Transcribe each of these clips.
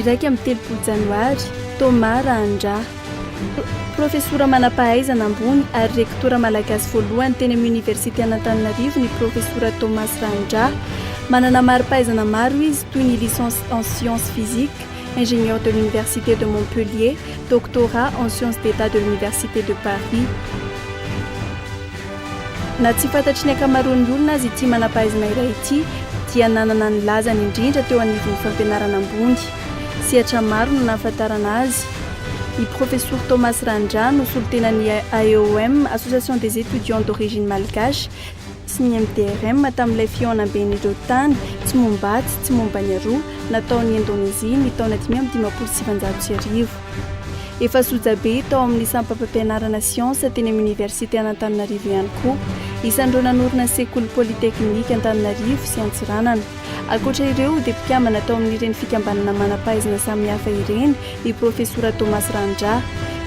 Iraika amin'ny telopolo janoary Thomas Randra, profesora manam-pahaizana ambony ary rektora malagasy voalohany teny amin'ny université Antananarivo ny profesora Thomas Randra. Manana mari-pahaizana maro izy toy ny licence en sciences physiques, ingénieur de l'université de Montpellier, doctorat en sciences d'état de l'université de Paris. Na tsy fantatry ny ankamaroan'ny olona azy ity manam-pahaizana iray ity dia nanana ny lazany indrindra teo anivon'ny fampianarana ambony. Sehatra maro no nahafantarana azy. I professeur Thomas Randra nosolo tenany AEOM, Association des étudiants d'origine malgache, sy ny MDRM tamin'ilay fihaonam-ben'ireo tany tsy mombaty tsy mombany aroa nataon'ny Indonezia ny taona 1979. Efa sojabe tao amin'ny sampam-pampianarana siansa teny amin'ny université Antananarivo ihany koa. Isan'ireo nanorina ny sekoly polytechnique Antananarivo sy Antsiranana. Ankoatra ireo dia mpikamana tao amin'ireny fikambanana manam-pahaizana samihafa ireny i professeur Thomas Randra.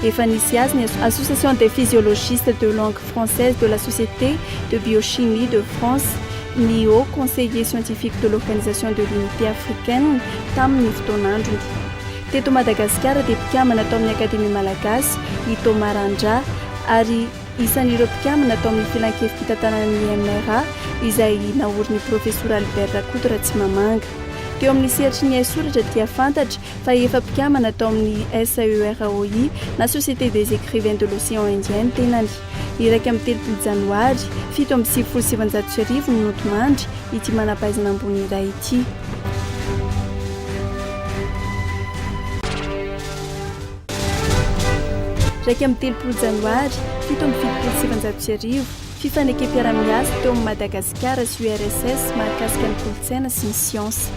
Efa nisy azy ny Association des physiologistes de langue française de la Société de biochimie de France, ny haut conseiller scientifique de l'Organisation de l'Unité africaine tamin'ny fotoan'androny. Teto Madagascar dia mpikamana tao amin'ny Akademia Malagasy i Thomas Randra ary isan'ireo mpikamana tao amin'ny filan-kevim-pitantanan'ny MRA izay naoriny professeur Albert Rakoto Ratsimamanga. Teo amin'ny sehatry ny soratra dia fantatra fa efa mpikamana tao amin'ny SAERAOI na Société des écrivains de l'Océan Indien tenany. Iraika amin'ny telopolo janoary 7/7/2007 no notomandry ity manam-pahaizana ambony iray ity. Iraika amin'ny telopolo janoary 7/7/2007 fifanekam-piara-miasa teo amin'ny Madagascar sy URSS mahakasika ny kolontsaina sy ny siansa.